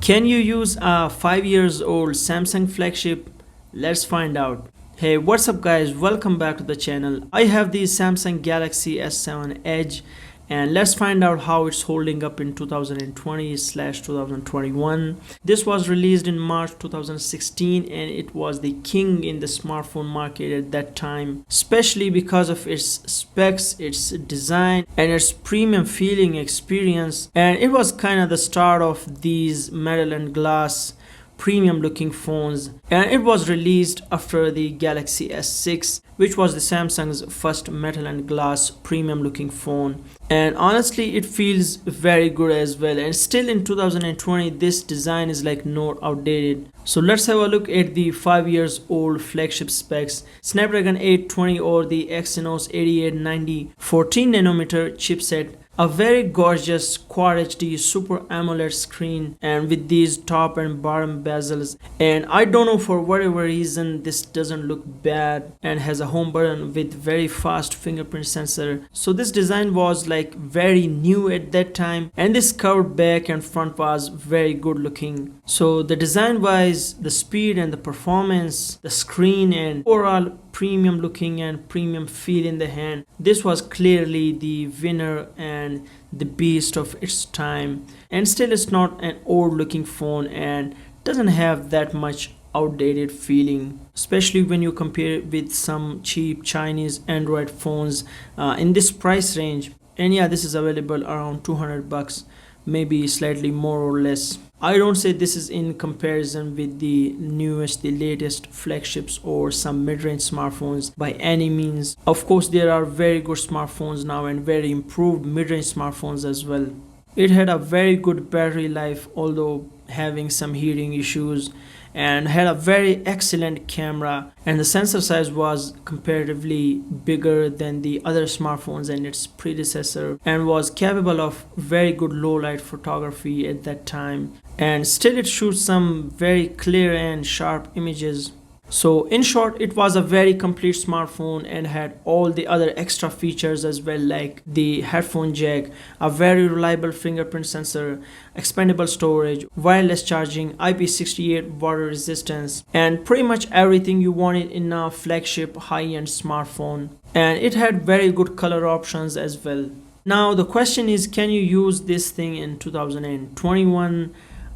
Can you use a 5 years old Samsung flagship? Let's find out. Hey, what's up guys, welcome back to the channel. I have the Samsung Galaxy S7 Edge and let's find out how it's holding up in 2020/2021. This was released in March 2016 and it was the king in the smartphone market at that time, especially because of its specs, its design and its premium feeling experience. And it was kind of the start of these metal and glass premium looking phones, and it was released after the Galaxy S6, which was the Samsung's first metal and glass premium looking phone. And honestly it feels very good as well, and still in 2020 this design is like not outdated. So let's have a look at the 5 years old flagship specs. Snapdragon 820 or the Exynos 8890 14nm chipset, a very gorgeous Quad HD Super AMOLED screen, and with these top and bottom bezels. And I don't know, for whatever reason this doesn't look bad, and has a home button with very fast fingerprint sensor. So this design was like very new at that time, and this curved back and front was very good looking. So the design wise, the speed and the performance, the screen and overall premium looking and premium feel in the hand, this was clearly the winner and the beast of its time. And still it's not an old looking phone and doesn't have that much outdated feeling, especially when you compare it with some cheap Chinese Android phones in this price range. And yeah, this is available around 200 bucks, maybe slightly more or less. I don't say this is in comparison with the newest, the latest flagships or some mid-range smartphones by any means. Of course there are very good smartphones now and very improved mid-range smartphones as well. It had a very good battery life, although having some heating issues, and had a very excellent camera, and the sensor size was comparatively bigger than the other smartphones and its predecessor, and was capable of very good low light photography at that time. And still it shoots some very clear and sharp images. So in short, it was a very complete smartphone and had all the other extra features as well, like the headphone jack, a very reliable fingerprint sensor, expandable storage, wireless charging, IP68 water resistance, and pretty much everything you wanted in a flagship high-end smartphone. And it had very good color options as well. Now the question is, can you use this thing in 2021?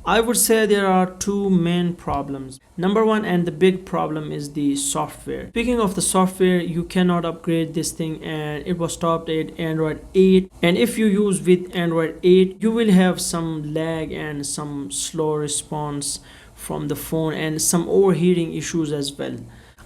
I would say there are two main problems. Number one, and the big problem, is the software. Speaking of the software, you cannot upgrade this thing and it was stopped at Android 8. And if you use with Android 8, you will have some lag and some slow response from the phone and some overheating issues as well.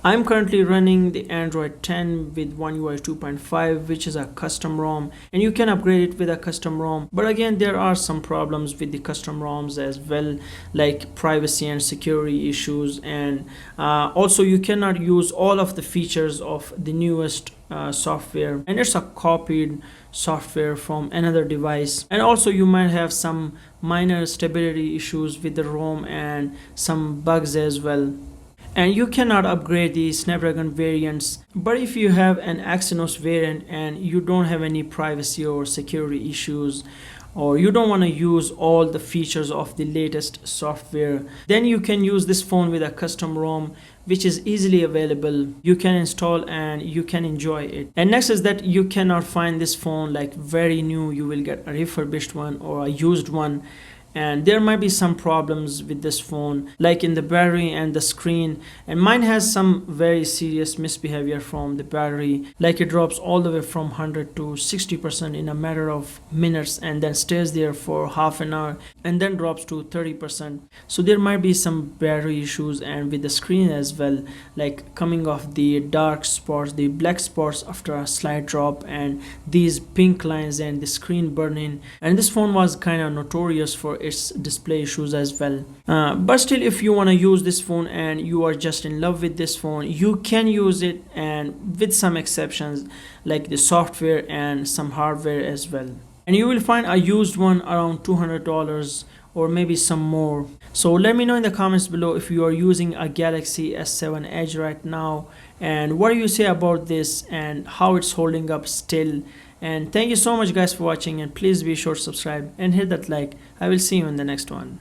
I'm currently running the Android 10 with One UI 2.5, which is a custom ROM, and you can upgrade it with a custom ROM. But again, there are some problems with the custom ROMs as well, like privacy and security issues, and also you cannot use all of the features of the newest software, and it's a copied software from another device. And also you might have some minor stability issues with the ROM and some bugs as well. And you cannot upgrade the Snapdragon variants. But if you have an Exynos variant and you don't have any privacy or security issues, or you don't want to use all the features of the latest software, then you can use this phone with a custom ROM, which is easily available. You can install and you can enjoy it. And next is that you cannot find this phone like very new. You will get a refurbished one or a used one. And there might be some problems with this phone, like in the battery and the screen, and mine has some very serious misbehavior from the battery, like it drops all the way from 100 to 60% in a matter of minutes and then stays there for half an hour and then drops to 30%. So there might be some battery issues, and with the screen as well, like coming off the dark spots, the black spots after a slight drop, and these pink lines and the screen burning. And this phone was kind of notorious for its display issues as well. But still, if you want to use this phone and you are just in love with this phone, you can use it, and with some exceptions like the software and some hardware as well. And you will find a used one around $200 or maybe some more. So let me know in the comments below if you are using a Galaxy S7 Edge right now, and what do you say about this and how it's holding up still. And thank you so much guys for watching, and please be sure to subscribe and hit that like. I will see you in the next one.